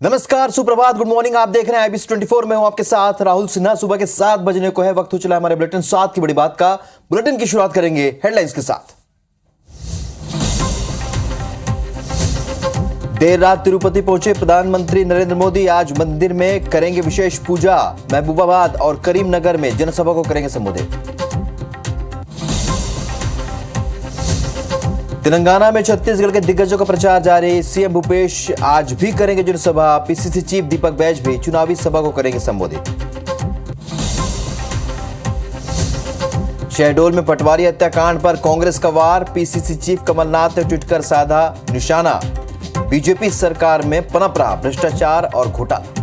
नमस्कार, सुप्रभात, good morning. आप देख रहे हैं IBC 24 में हूं आपके साथ राहुल सिन्हा। सुबह के 7 बजने को है, वक्त हो चला हमारे बुलेटिन 7 की बड़ी बात का। बुलेटिन की शुरुआत करेंगे हेडलाइंस के साथ। देर रात तिरुपति पहुंचे प्रधानमंत्री नरेंद्र मोदी। आज मंदिर में करेंगे विशेष पूजा। महबूबाबाद और करीमनगर में जनसभा को करेंगे संबोधित। तेलंगाना में छत्तीसगढ़ के दिग्गजों का प्रचार जारी। सीएम भूपेश आज भी करेंगे जनसभा। PCC चीफ दीपक बैज भी चुनावी सभा को करेंगे संबोधित। शहडोल में पटवारी हत्याकांड पर कांग्रेस का वार। PCC चीफ कमलनाथ ने ट्वीट कर साधा निशाना। बीजेपी सरकार में पनप रहा भ्रष्टाचार और घोटाला।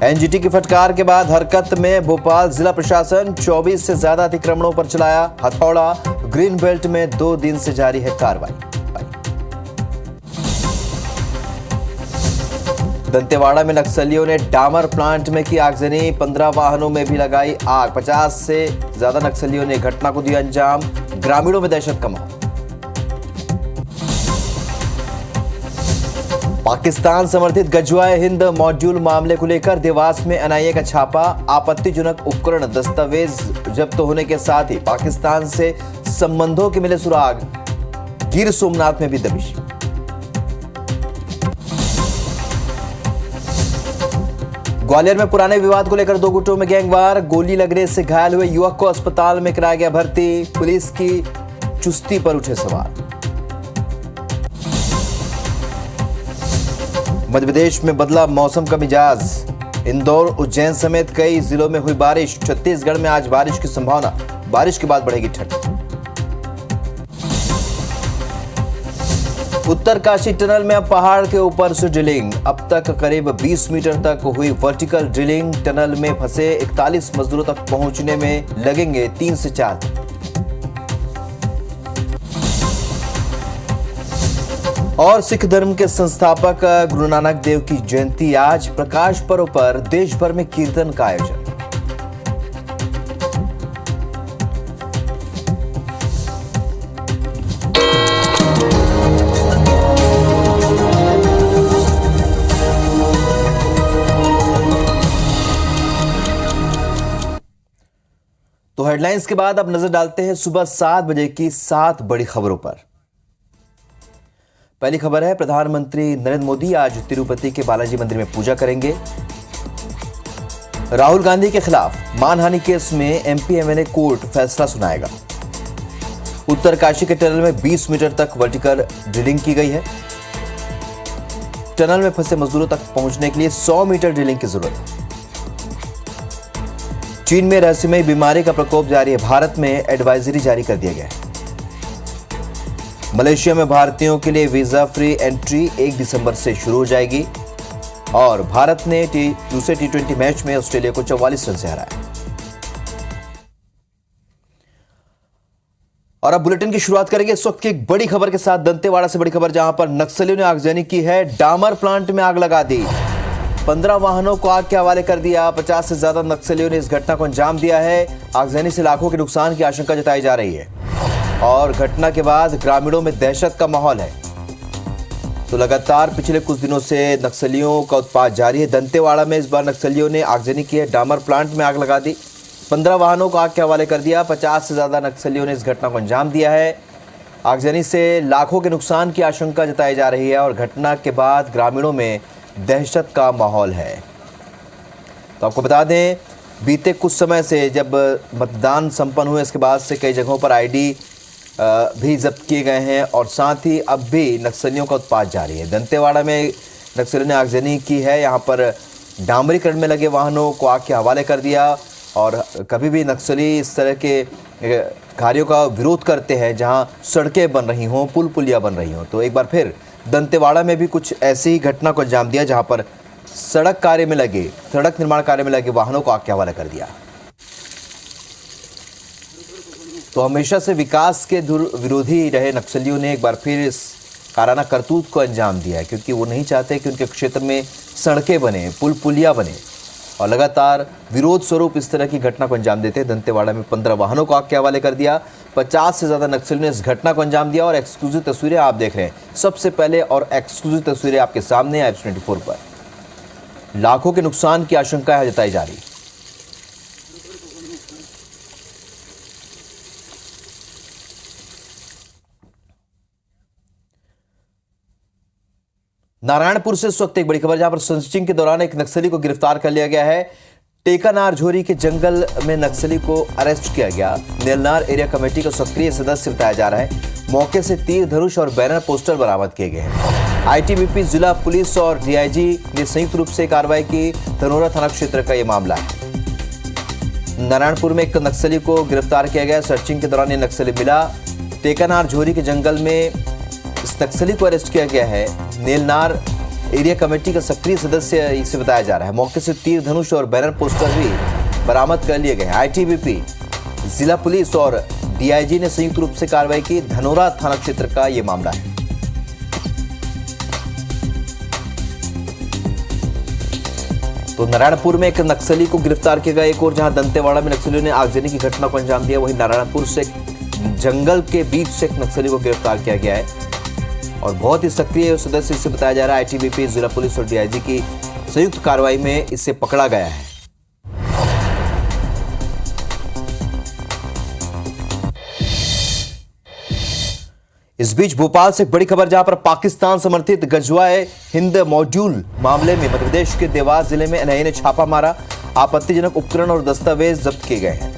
एनजीटी की फटकार के बाद हरकत में भोपाल जिला प्रशासन। 24 से ज्यादा अतिक्रमणों पर चलाया हथौड़ा। ग्रीन बेल्ट में 2 दिन से जारी है कार्रवाई। दंतेवाड़ा में नक्सलियों ने डामर प्लांट में की आगजनी। 15 वाहनों में भी लगाई आग। 50 से ज्यादा नक्सलियों ने घटना को दिया अंजाम। ग्रामीणों में दहशत का माहौल। पाकिस्तान समर्थित गजवाए हिंद मॉड्यूल मामले को लेकर देवास में NIA का छापा। आपत्तिजनक उपकरण दस्तावेज जब्त होने के साथ ही पाकिस्तान से संबंधों के मिले सुराग। गिर सोमनाथ में भी दबिश। ग्वालियर में पुराने विवाद को लेकर 2 गुटों में गैंगवार। गोली लगने से घायल हुए युवक को अस्पताल में कराया गया भर्ती। पुलिस की चुस्ती पर उठे सवाल। मध्य प्रदेश में बदला मौसम का मिजाज। इंदौर, उज्जैन समेत कई जिलों में हुई बारिश। छत्तीसगढ़ में आज बारिश की संभावना। बारिश के बाद बढ़ेगी ठंड। उत्तरकाशी टनल में अब पहाड़ के ऊपर से ड्रिलिंग। अब तक करीब 20 मीटर तक हुई वर्टिकल ड्रिलिंग। टनल में फंसे 41 मजदूरों तक पहुंचने में लगेंगे 3 से 4 दिन। और सिख धर्म के संस्थापक गुरु नानक देव की जयंती आज। प्रकाश पर्व पर देश भर में कीर्तन का आयोजन। तो हेडलाइंस के बाद अब नजर डालते हैं सुबह 7 बजे की 7 बड़ी खबरों पर। पहली खबर है, प्रधानमंत्री नरेंद्र मोदी आज तिरुपति के बालाजी मंदिर में पूजा करेंगे। राहुल गांधी के खिलाफ मानहानि केस में MP MLA कोर्ट फैसला सुनाएगा। उत्तरकाशी के टनल में 20 मीटर तक वर्टिकल ड्रिलिंग की गई है। टनल में फंसे मजदूरों तक पहुंचने के लिए 100 मीटर ड्रिलिंग की जरूरत है। चीन में रहस्यमयी बीमारी का प्रकोप जारी है। भारत में एडवाइजरी जारी कर दिया गया है। मलेशिया में भारतीयों के लिए वीजा फ्री एंट्री 1 दिसंबर से शुरू हो जाएगी। और भारत ने दूसरे T20 मैच में ऑस्ट्रेलिया को 44 रन से हराया। और अब बुलेटिन की शुरुआत करेंगे इस वक्त की एक बड़ी खबर के साथ। दंतेवाड़ा से बड़ी खबर, जहां पर नक्सलियों ने आगजनी की है। डामर प्लांट में आग लगा दी। 15 वाहनों को आग के हवाले कर दिया। 50 से ज्यादा नक्सलियों ने इस घटना को अंजाम दिया है। आगजनी से लाखों के नुकसान की आशंका जताई जा रही है। और घटना के बाद ग्रामीणों में दहशत का माहौल है। तो लगातार पिछले कुछ दिनों से नक्सलियों का उत्पात जारी है। दंतेवाड़ा में इस बार नक्सलियों ने आगजनी की है। डामर प्लांट में आग लगा दी। 15 वाहनों को आग के हवाले कर दिया। 50 से ज्यादा नक्सलियों ने इस घटना को अंजाम दिया है। आगजनी से लाखों के नुकसान की आशंका जताई जा रही है। और घटना के बाद ग्रामीणों में दहशत का माहौल है। तो आपको बता दें, बीते कुछ समय से जब मतदान संपन्न हुए, इसके बाद से कई जगहों पर ID भी जब्त किए गए हैं। और साथ ही अब भी नक्सलियों का उत्पात जारी है। दंतेवाड़ा में नक्सलियों ने आगजनी की है। यहाँ पर डामरीकरण में लगे वाहनों को आग के हवाले कर दिया। और कभी भी नक्सली इस तरह के कार्यों का विरोध करते हैं जहाँ सड़कें बन रही हों, पुल पुलिया बन रही हों। तो एक बार फिर दंतेवाड़ा में भी कुछ ऐसी ही घटना को अंजाम दिया, जहाँ पर सड़क निर्माण कार्य में लगे वाहनों को आग के हवाले कर दिया। तो हमेशा से विकास के विरोधी रहे नक्सलियों ने एक बार फिर इस काराना करतूत को अंजाम दिया है, क्योंकि वो नहीं चाहते कि उनके क्षेत्र में सड़कें बने, पुल पुलिया बने। और लगातार विरोध स्वरूप इस तरह की घटना को अंजाम देते हैं। दंतेवाड़ा में 15 वाहनों को आग के हवाले कर दिया। 50 से ज्यादा नक्सलियों ने इस घटना को अंजाम दिया और एक्सक्लूसिव तस्वीरें आप देख रहे हैं। सबसे पहले और एक्सक्लूसिव तस्वीरें आपके सामने IPS24 पर। लाखों के नुकसान की आशंका है जताई जा रही। नारायणपुर से इस वक्त एक बड़ी खबर, जहां पर सर्चिंग के दौरान एक नक्सली को गिरफ्तार कर लिया गया है। टेकानार झोरी के जंगल में नक्सली को अरेस्ट किया गया। नेलनार एरिया कमेटी का सक्रिय सदस्य बताया जा रहा है। मौके से तीर धनुष और बैनर पोस्टर बरामद किए गए हैं। ITBP, जिला पुलिस और DIG ने संयुक्त रूप से कार्रवाई की। धनोरा थाना क्षेत्र का यह मामला है। नारायणपुर में एक नक्सली को गिरफ्तार किया गया। सर्चिंग के दौरान ये नक्सली मिला। टेकानार झोरी के जंगल में इस नक्सली को अरेस्ट किया गया है। नेलनार एरिया कमेटी का सक्रिय सदस्य इसे बताया जा रहा है। मौके से तीर धनुष और बैनर पोस्टर भी बरामद कर लिए गए हैं। ITBP, जिला पुलिस और DIG ने संयुक्त रूप से कार्रवाई की। धनोरा थाना क्षेत्र का यह मामला है। तो नारायणपुर में एक नक्सली को गिरफ्तार किया गया। एक और जहां दंतेवाड़ा में नक्सलियों ने आगजनी की घटना को अंजाम दिया, वहीं नारायणपुर से जंगल के बीच से एक नक्सली को गिरफ्तार किया गया है और बहुत ही सक्रिय सदस्य इसे बताया जा रहा है। ITBP, जिला पुलिस और DIG की संयुक्त कार्रवाई में इसे पकड़ा गया है। इस बीच भोपाल से एक बड़ी खबर, जहां पर पाकिस्तान समर्थित गजवाए हिंद मॉड्यूल मामले में मध्य प्रदेश के देवास जिले में NIA ने छापा मारा। आपत्तिजनक उपकरण और दस्तावेज जब्त किए गए हैं।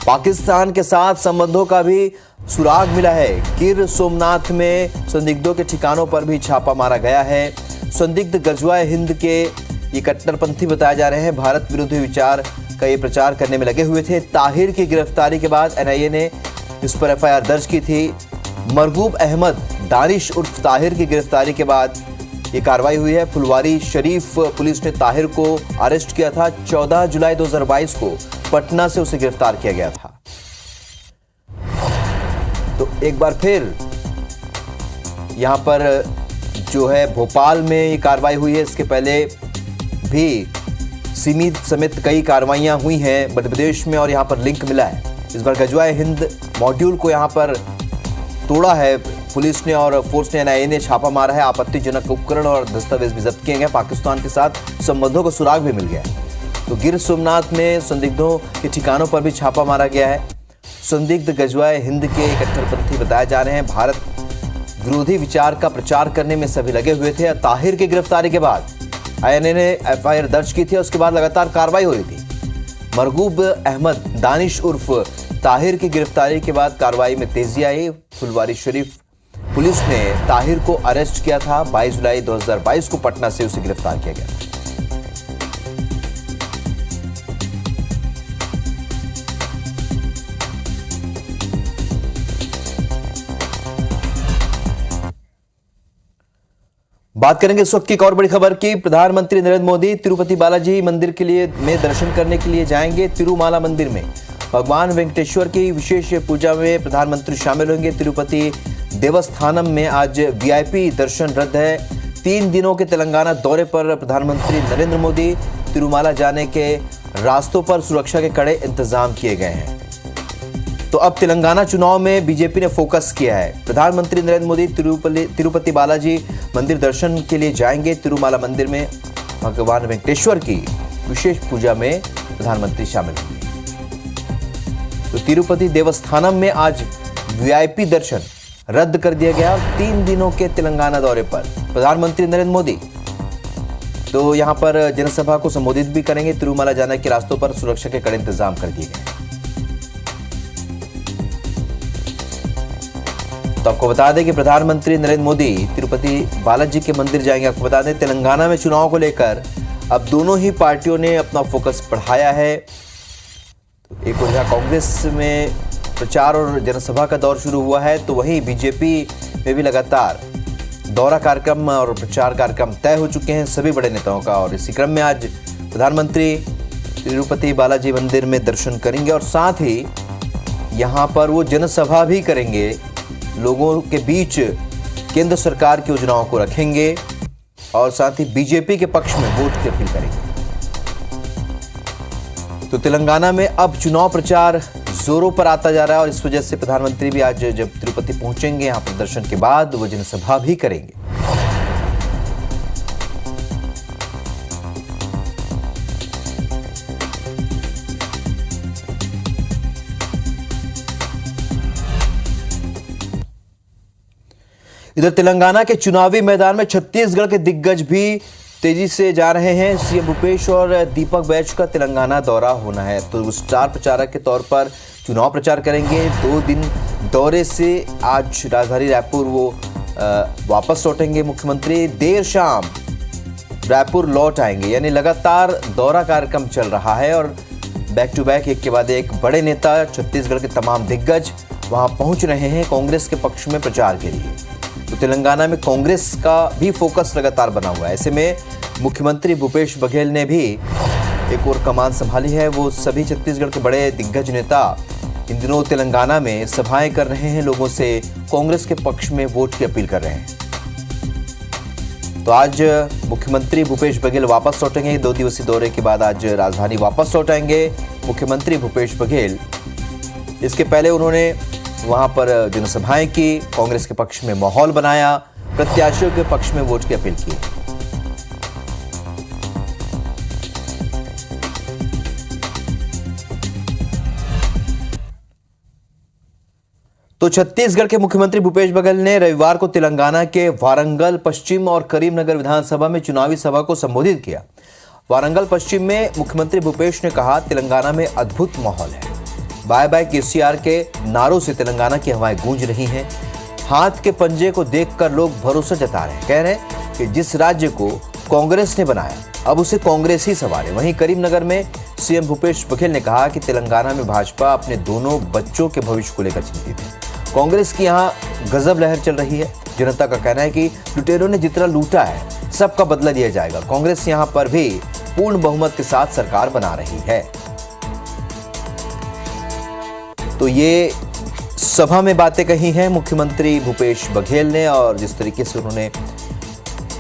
पाकिस्तान के साथ संबंधों का भी सुराग मिला है। गिर सोमनाथ में संदिग्धों के ठिकानों पर भी छापा मारा गया है। संदिग्ध गजवाए हिंद के ये कट्टरपंथी बताए जा रहे हैं। भारत विरोधी विचार का ये प्रचार करने में लगे हुए थे। ताहिर की गिरफ्तारी के बाद NIA ने इस पर FIR दर्ज की थी। मरगूब अहमद दानिश उर्फ ताहिर की गिरफ्तारी के बाद ये कार्रवाई हुई है। फुलवारी शरीफ पुलिस ने ताहिर को अरेस्ट किया था। 14 जुलाई 2022 को पटना से उसे गिरफ्तार किया गया था। तो एक बार फिर यहां पर जो है भोपाल में ये कार्रवाई हुई है। इसके पहले भी सीमित समेत कई कार्रवाइयां हुई हैं मध्य प्रदेश में और यहां पर लिंक मिला है। इस बार गजवाए हिंद मॉड्यूल को यहां पर तोड़ा है पुलिस ने और फोर्स ने। NIA ने छापा मारा है। आपत्तिजनक उपकरण और दस्तावेज भी जब्त किए गए। पाकिस्तान के साथ संबंधों का सुराग भी मिल गया है। तो गिर सोमनाथ में संदिग्धों के ठिकानों पर भी छापा मारा गया है। संदिग्ध गजवाए हिंद के कट्टरपंथी बताए जा रहे हैं। भारत विरोधी विचार का प्रचार करने में सभी लगे हुए थे। ताहिर की गिरफ्तारी के बाद NIA ने FIR दर्ज की थी। उसके बाद लगातार कार्रवाई हो रही थी। मरगूब अहमद दानिश उर्फ ताहिर की गिरफ्तारी के बाद कार्रवाई में तेजी आई। फुलवारी शरीफ पुलिस ने ताहिर को अरेस्ट किया था। 22 जुलाई 2022 को पटना से उसे गिरफ्तार किया गया। बात करेंगे इस वक्त की एक और बड़ी खबर की। प्रधानमंत्री नरेंद्र मोदी तिरुपति बालाजी मंदिर के लिए में दर्शन करने के लिए जाएंगे। तिरुमाला मंदिर में भगवान वेंकटेश्वर की विशेष पूजा में प्रधानमंत्री शामिल होंगे। तिरुपति देवस्थानम में आज VIP दर्शन रद्द है। 3 दिनों के तेलंगाना दौरे पर प्रधानमंत्री नरेंद्र मोदी तिरुमाला जाने के रास्तों पर सुरक्षा के कड़े इंतजाम किए गए हैं। तो अब तेलंगाना चुनाव में BJP ने फोकस किया है। प्रधानमंत्री नरेंद्र मोदी तिरुपति बालाजी मंदिर दर्शन के लिए जाएंगे। तिरुमाला मंदिर में भगवान वेंकटेश्वर की विशेष पूजा में प्रधानमंत्री शामिल होंगे। तो तिरुपति देवस्थानम में आज VIP दर्शन रद्द कर दिया गया। 3 दिनों के तेलंगाना दौरे पर प्रधानमंत्री नरेंद्र मोदी तो यहां पर जनसभा को संबोधित भी करेंगे। तिरुमाला जाने के रास्तों पर सुरक्षा के कड़े इंतजाम कर दिए गए। तो आपको बता दें कि प्रधानमंत्री नरेंद्र मोदी तिरुपति बालाजी के मंदिर जाएंगे। आपको बता दें तेलंगाना में चुनाव को लेकर अब दोनों ही पार्टियों ने अपना फोकस बढ़ाया है। तो एक और जहां कांग्रेस में प्रचार और जनसभा का दौर शुरू हुआ है, तो वहीं BJP में भी लगातार दौरा कार्यक्रम और प्रचार कार्यक्रम तय हो चुके हैं सभी बड़े नेताओं का। और इसी क्रम में आज प्रधानमंत्री तिरुपति बालाजी मंदिर में दर्शन करेंगे और साथ ही यहाँ पर वो जनसभा भी करेंगे। लोगों के बीच केंद्र सरकार की योजनाओं को रखेंगे और साथ ही BJP के पक्ष में वोट की अपील करेंगे। तो तेलंगाना में अब चुनाव प्रचार जोरों पर आता जा रहा है और इस वजह से प्रधानमंत्री भी आज जब तिरुपति पहुंचेंगे, यहां प्रदर्शन के बाद वो जनसभा भी करेंगे। इधर तेलंगाना के चुनावी मैदान में छत्तीसगढ़ के दिग्गज भी तेजी से जा रहे हैं। सीएम भूपेश और दीपक बैज का तेलंगाना दौरा होना है, तो स्टार प्रचारक के तौर पर चुनाव प्रचार करेंगे। 2 दिन दौरे से आज राजधानी रायपुर वो वापस लौटेंगे। मुख्यमंत्री देर शाम रायपुर लौट आएंगे, यानी लगातार दौरा कार्यक्रम चल रहा है और बैक टू बैक एक के बाद एक बड़े नेता, छत्तीसगढ़ के तमाम दिग्गज वहां पहुंच रहे हैं कांग्रेस के पक्ष में प्रचार के लिए। तो तेलंगाना में कांग्रेस का भी फोकस लगातार बना हुआ है। ऐसे में मुख्यमंत्री भूपेश बघेल ने भी एक और कमान संभाली है। वो सभी छत्तीसगढ़ के बड़े दिग्गज नेता इन दिनों तेलंगाना में सभाएं कर रहे हैं, लोगों से कांग्रेस के पक्ष में वोट की अपील कर रहे हैं। तो आज मुख्यमंत्री भूपेश बघेल वापस लौटेंगे। 2 दिवसीय दौरे के बाद आज राजधानी वापस लौट आएंगे मुख्यमंत्री भूपेश बघेल। इसके पहले उन्होंने वहां पर जनसभाएं की, कांग्रेस के पक्ष में माहौल बनाया, प्रत्याशियों के पक्ष में वोट की अपील की। तो छत्तीसगढ़ के मुख्यमंत्री भूपेश बघेल ने रविवार को तेलंगाना के वारंगल पश्चिम और करीमनगर विधानसभा में चुनावी सभा को संबोधित किया। वारंगल पश्चिम में मुख्यमंत्री भूपेश ने कहा, तेलंगाना में अद्भुत माहौल है। बाय बाय केसीआर के नारों से तेलंगाना की हवाएं गूंज रही हैं। हाथ के पंजे को देखकर लोग भरोसा जता रहे हैं, कह रहे हैं कि जिस राज्य को कांग्रेस ने बनाया अब उसे कांग्रेस ही संवारे। वहीं करीमनगर में सीएम भूपेश बघेल ने कहा कि तेलंगाना में भाजपा अपने दोनों बच्चों के भविष्य को लेकर चिंतित है। कांग्रेस की यहाँ गजब लहर चल रही है। जनता का कहना है कि लुटेरों ने जितना लूटा है सबका बदला दिया जाएगा। कांग्रेस यहाँ पर भी पूर्ण बहुमत के साथ सरकार बना रही है। तो ये सभा में बातें कही हैं मुख्यमंत्री भूपेश बघेल ने, और जिस तरीके से उन्होंने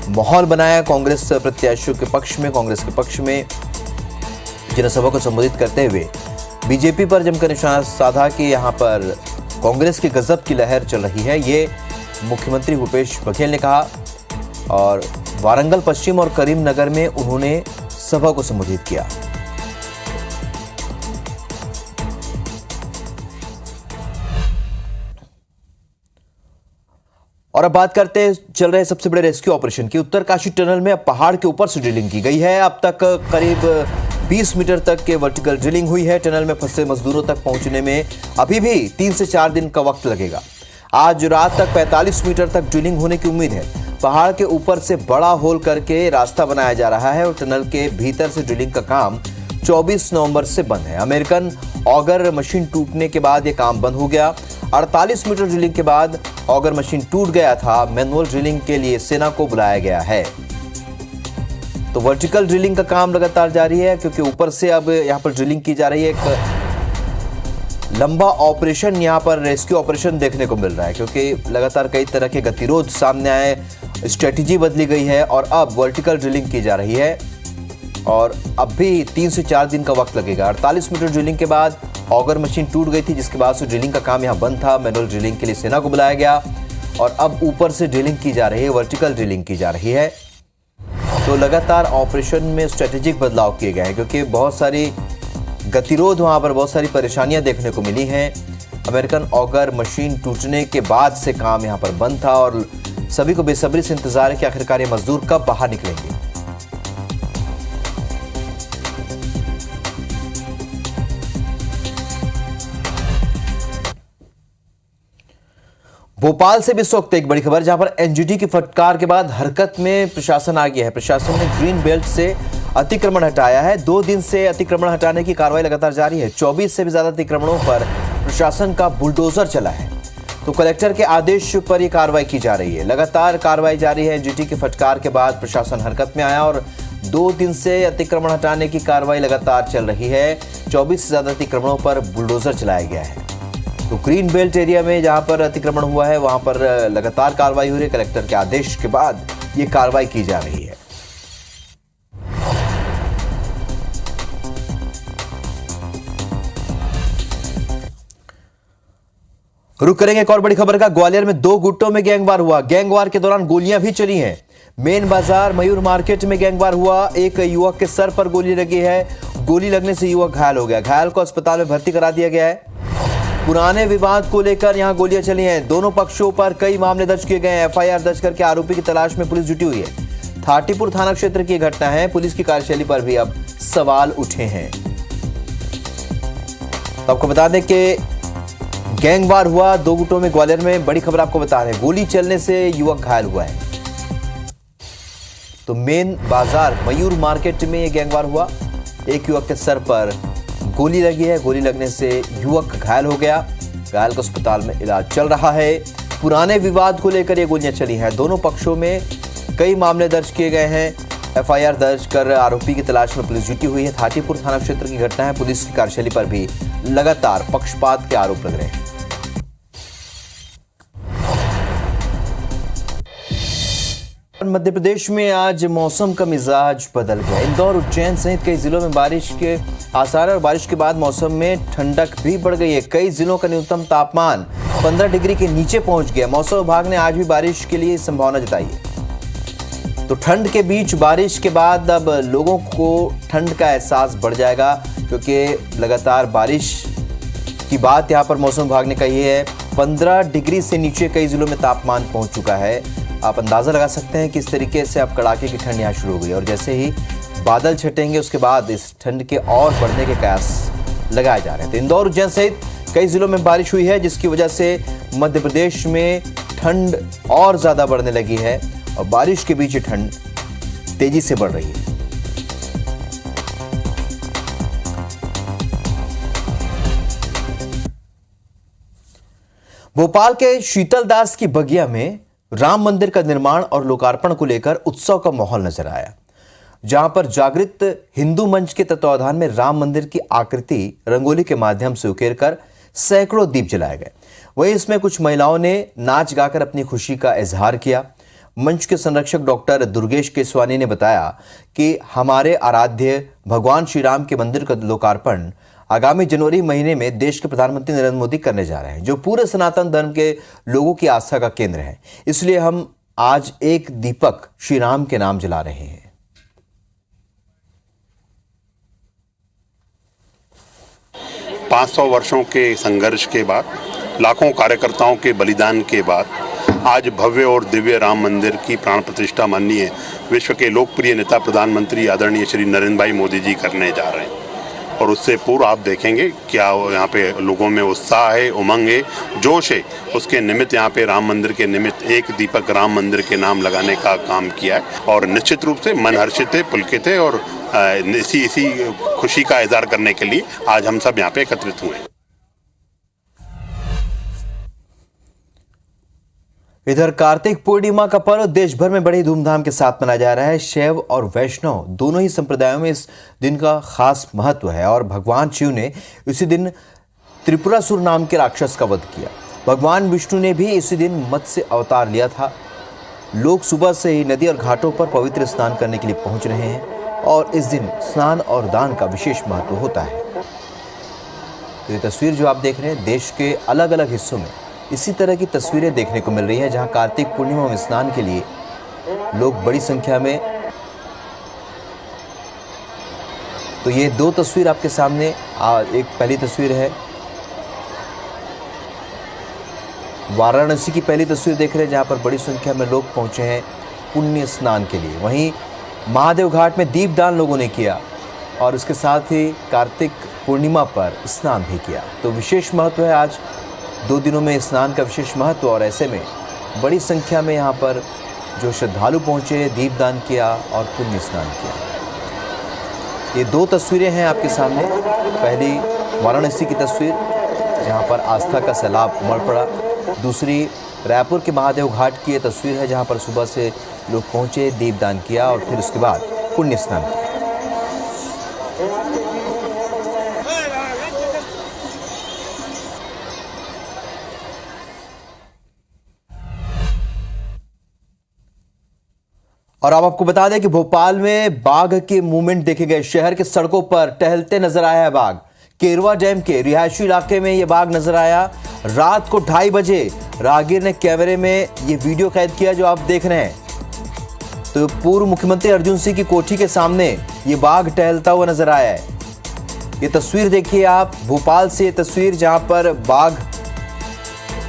माहौल बनाया कांग्रेस प्रत्याशियों के पक्ष में, कांग्रेस के पक्ष में जनसभा को संबोधित करते हुए बीजेपी पर जमकर निशाना साधा कि यहां पर कांग्रेस की गजब की लहर चल रही है, ये मुख्यमंत्री भूपेश बघेल ने कहा। और वारंगल पश्चिम और करीमनगर में उन्होंने सभा को संबोधित किया। और अब बात करते हैं चल रहे सबसे बड़े रेस्क्यू ऑपरेशन की। उत्तरकाशी टनल में अब पहाड़ के ऊपर से ड्रिलिंग की गई है। अब तक करीब 20 मीटर तक के वर्टिकल ड्रिलिंग हुई है। टनल में फंसे मजदूरों तक पहुंचने में अभी भी 3 से 4 दिन का वक्त लगेगा। आज रात तक 45 मीटर तक ड्रिलिंग होने की उम्मीद है। पहाड़ के ऊपर से बड़ा होल करके रास्ता बनाया जा रहा है और टनल के भीतर से ड्रिलिंग का काम 24 नवंबर से बंद है। अमेरिकन ऑगर मशीन टूटने के बाद यह काम बंद हो गया। 48 मीटर ड्रिलिंग के बाद ऑगर मशीन टूट गया था। मैनुअल ड्रिलिंग के लिए सेना को बुलाया गया है। तो वर्टिकल ड्रिलिंग का काम लगातार जारी है, क्योंकि ऊपर से अब यहां पर ड्रिलिंग की जा रही है। एक लंबा ऑपरेशन यहां पर रेस्क्यू ऑपरेशन देखने को मिल रहा है, क्योंकि लगातार कई तरह के गतिरोध सामने आए, स्ट्रेटेजी बदली गई है और अब वर्टिकल ड्रिलिंग की जा रही है। और अब भी 3 से 4 दिन का वक्त लगेगा। 48 मीटर ड्रिलिंग के बाद ऑगर मशीन टूट गई थी, जिसके बाद से ड्रिलिंग का काम यहां बंद था। मैनुअल ड्रिलिंग के लिए सेना को बुलाया गया और अब ऊपर से ड्रिलिंग की जा रही है, वर्टिकल ड्रिलिंग की जा रही है। तो लगातार ऑपरेशन में स्ट्रेटेजिक बदलाव किए गए हैं, क्योंकि बहुत सारी गतिरोध वहां पर, बहुत सारी परेशानियां देखने को मिली हैं। अमेरिकन ऑगर मशीन टूटने के बाद से काम यहां पर बंद था और सभी को बेसब्री से इंतजार है कि आखिरकार ये मजदूर कब बाहर निकलेंगे। भोपाल से भी इस वक्त एक बड़ी खबर, जहां पर एनजीटी की फटकार के बाद हरकत में प्रशासन आ गया है। प्रशासन ने ग्रीन बेल्ट से अतिक्रमण हटाया है। 2 दिन से अतिक्रमण हटाने की कार्रवाई लगातार जारी है। 24 से भी ज्यादा अतिक्रमणों पर प्रशासन का बुलडोजर चला है। तो कलेक्टर के आदेश पर यह कार्रवाई की जा रही है। लगातार कार्रवाई जारी है। एनजीटी की फटकार के बाद प्रशासन हरकत में आया और 2 दिन से अतिक्रमण हटाने की कार्रवाई लगातार चल रही है। 24 से ज्यादा अतिक्रमणों पर बुलडोजर चलाया गया है। तो ग्रीन बेल्ट एरिया में जहां पर अतिक्रमण हुआ है वहां पर लगातार कार्रवाई हो रही है। कलेक्टर के आदेश के बाद ये कार्रवाई की जा रही है। रुक करेंगे एक और बड़ी खबर का। ग्वालियर में 2 गुटों में गैंगवार हुआ। गैंगवार के दौरान गोलियां भी चली हैं। मेन बाजार मयूर मार्केट में गैंगवार हुआ। एक युवक के सर पर गोली लगी है। गोली लगने से युवक घायल हो गया। घायल को अस्पताल में भर्ती करा दिया गया है। पुराने विवाद को लेकर यहां गोलियां चली हैं। दोनों पक्षों पर कई मामले दर्ज किए गए हैं। एफआईआर दर्ज करके आरोपी की तलाश में पुलिस जुटी हुई है। थाटीपुर थाना क्षेत्र की घटना है। पुलिस की कार्यशैली पर भी अब सवाल उठे हैं। तो आपको बता दें कि गैंगवार हुआ 2 गुटों में ग्वालियर में। बड़ी खबर आपको बता रहे हैं, गोली चलने से युवक घायल हुआ है। तो मेन बाजार मयूर मार्केट में यह गैंगवार हुआ। एक युवक के सर पर गोली लगी है। गोली लगने से युवक घायल हो गया। घायल को अस्पताल में इलाज चल रहा है। पुराने विवाद को लेकर ये गोलियां चली हैं। दोनों पक्षों में कई मामले दर्ज किए गए हैं। एफआईआर दर्ज कर आरोपी की तलाश में पुलिस जुटी हुई है। थाटीपुर थाना क्षेत्र की घटना है। पुलिस की कार्यशैली पर भी लगातार पक्षपात के आरोप लग रहे हैं। मध्य प्रदेश में आज मौसम का मिजाज बदल गया। इंदौर, उज्जैन सहित कई जिलों में बारिश के आसार और बारिश के बाद मौसम में ठंडक भी बढ़ गई है। कई जिलों का न्यूनतम तापमान 15 डिग्री के नीचे पहुंच गया। मौसम विभाग ने आज भी बारिश के लिए संभावना जताई है। तो ठंड के बीच बारिश के बाद अब लोगों को ठंड का एहसास बढ़ जाएगा, क्योंकि लगातार बारिश की बात यहां पर मौसम विभाग ने कही है। 15 डिग्री से नीचे कई जिलों में तापमान पहुंच चुका है। आप अंदाजा लगा सकते हैं किस तरीके से अब कड़ाके की ठंड यहाँ शुरू हो गई। और जैसे ही बादल छटेंगे उसके बाद इस ठंड के और बढ़ने के कयास लगाए जा रहे हैं। तो इंदौर, उज्जैन सहित कई जिलों में बारिश हुई है, जिसकी वजह से मध्य प्रदेश में ठंड और ज्यादा बढ़ने लगी है। और बारिश के बीच ठंड तेजी से बढ़ रही है। भोपाल के शीतलदास की बगिया में राम मंदिर का निर्माण और लोकार्पण को लेकर उत्सव का माहौल नजर आया, जहां पर जागृत हिंदू मंच के तत्वावधान में राम मंदिर की आकृति रंगोली के माध्यम से उकेरकर सैकड़ों दीप जलाए गए। वहीं इसमें कुछ महिलाओं ने नाच गाकर अपनी खुशी का इजहार किया। मंच के संरक्षक डॉक्टर दुर्गेश केसवानी ने बताया कि हमारे आराध्य भगवान श्री राम के मंदिर का लोकार्पण आगामी जनवरी महीने में देश के प्रधानमंत्री नरेंद्र मोदी करने जा रहे हैं, जो पूरे सनातन धर्म के लोगों की आस्था का केंद्र है। इसलिए हम आज एक दीपक श्री राम के नाम जला रहे हैं। 500 वर्षों के संघर्ष के बाद, लाखों कार्यकर्ताओं के बलिदान के बाद आज भव्य और दिव्य राम मंदिर की प्राण प्रतिष्ठा माननीय विश्व के लोकप्रिय नेता प्रधानमंत्री आदरणीय श्री नरेंद्र भाई मोदी जी करने जा रहे हैं। और उससे पूर्व आप देखेंगे क्या यहाँ पे लोगों में उत्साह है, उमंग है, जोश है। उसके निमित्त यहाँ पे राम मंदिर के निमित्त एक दीपक राम मंदिर के नाम लगाने का काम किया है। और निश्चित रूप से मन हर्षित है, पुलकित है। और इसी खुशी का इजहार करने के लिए आज हम सब यहाँ पे एकत्रित हुए हैं। इधर कार्तिक पूर्णिमा का पर्व देश भर में बड़ी धूमधाम के साथ मनाया जा रहा है। शैव और वैष्णव दोनों ही संप्रदायों में इस दिन का खास महत्व है। और भगवान शिव ने इसी दिन त्रिपुरासुर नाम के राक्षस का वध किया। भगवान विष्णु ने भी इसी दिन मत्स्य अवतार लिया था। लोग सुबह से ही नदी और घाटों पर पवित्र स्नान करने के लिए पहुंच रहे हैं। और इस दिन स्नान और दान का विशेष महत्व होता है। तो ये तस्वीर जो आप देख रहे हैं, देश के अलग अलग हिस्सों में इसी तरह की तस्वीरें देखने को मिल रही हैं, जहां कार्तिक पूर्णिमा में स्नान के लिए लोग बड़ी संख्या में। तो ये 2 तस्वीर आपके सामने, एक पहली तस्वीर है वाराणसी की पहली तस्वीर देख रहे हैं, जहां पर बड़ी संख्या में लोग पहुंचे हैं पुण्य स्नान के लिए। वहीं महादेव घाट में दीपदान लोगों ने किया और इसके साथ ही कार्तिक पूर्णिमा पर स्नान भी किया। तो विशेष महत्व है आज 2 दिनों में स्नान का विशेष महत्व। और ऐसे में बड़ी संख्या में यहाँ पर जो श्रद्धालु पहुँचे, दीपदान किया और पुण्य स्नान किया। ये 2 तस्वीरें हैं आपके सामने। पहली वाराणसी की तस्वीर, जहाँ पर आस्था का सैलाब उमड़ पड़ा। दूसरी रायपुर के महादेव घाट की ये तस्वीर है, जहाँ पर सुबह से लोग पहुँचे, दीपदान किया और फिर उसके बाद पुण्य स्नान किया। और अब आपको बता दें कि भोपाल में बाघ के मूवमेंट देखे गए। शहर के सड़कों पर टहलते नजर आया है बाघ। केरवा डैम के रिहायशी इलाके में यह बाघ नजर आया। रात को 2:30 बजे राहगीर ने कैमरे में ये वीडियो कैद किया जो आप देख रहे हैं। तो पूर्व मुख्यमंत्री अर्जुन सिंह की कोठी के सामने ये बाघ टहलता हुआ नजर आया है। ये तस्वीर देखिए आप, भोपाल से ये तस्वीर जहां पर बाघ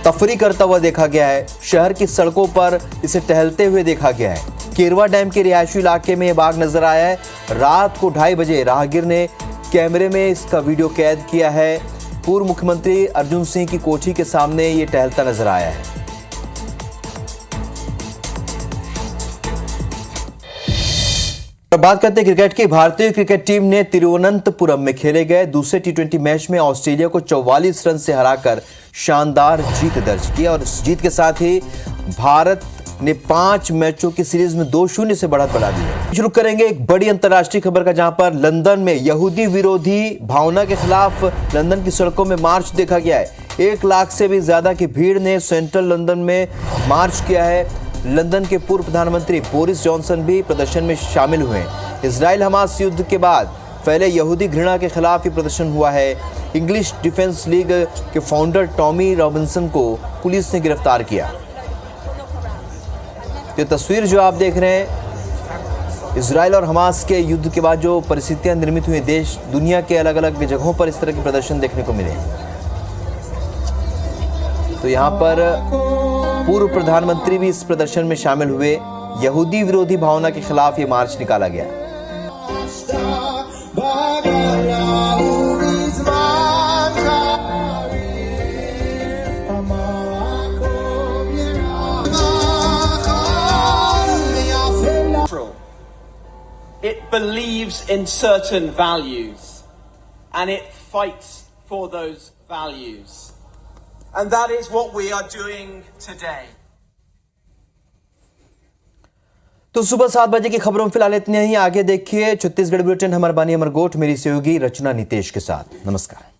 तफरी करता हुआ देखा गया है। शहर की सड़कों पर इसे टहलते हुए देखा गया है। केरवा डैम के रिहायशी इलाके में यह बाघ नजर आया है। रात को 2:30 बजे राहगीर ने कैमरे में इसका वीडियो कैद किया है। पूर्व मुख्यमंत्री अर्जुन सिंह की कोठी के सामने ये टहलता नजर आया है। अब बात करते हैं क्रिकेट की। भारतीय क्रिकेट टीम ने तिरुवनंतपुरम में खेले गए दूसरे T20 मैच में ऑस्ट्रेलिया को 44 रन से हराकर शानदार जीत दर्ज की और इस जीत के साथ ही भारत ने 5 मैचों की सीरीज में 2-0 से बढ़त बढ़ा दी है। शुरू करेंगे एक बड़ी अंतर्राष्ट्रीय खबर का, जहां पर लंदन में यहूदी विरोधी भावना के खिलाफ लंदन की सड़कों में मार्च देखा गया है। 1 लाख से भी ज्यादा की भीड़ ने सेंट्रल लंदन में मार्च किया है। लंदन के पूर्व प्रधानमंत्री बोरिस जॉनसन भी प्रदर्शन में शामिल हुए। इजराइल हमास युद्ध के बाद फैले यहूदी घृणा के खिलाफ ये प्रदर्शन हुआ है। इंग्लिश डिफेंस लीग के फाउंडर टॉमी रॉबिन्सन को पुलिस ने गिरफ्तार किया। ये तस्वीर जो आप देख रहे हैं, इजराइल और हमास के युद्ध के बाद जो परिस्थितियां निर्मित हुई, देश दुनिया के अलग अलग जगहों पर इस तरह के प्रदर्शन देखने को मिले। तो यहाँ पर पूर्व प्रधानमंत्री भी इस प्रदर्शन में शामिल हुए। यहूदी विरोधी भावना के खिलाफ ये मार्च निकाला गया। It believes in certain values and it fights for those values. And that is what we are doing today. तो सुबह 7 बजे की खबरों में फिलहाल इतने ही। आगे देखिए छत्तीसगढ़ बुलेटिन हमर बानी अमर गोठ, मेरी सहयोगी रचना नितेश के साथ। नमस्कार।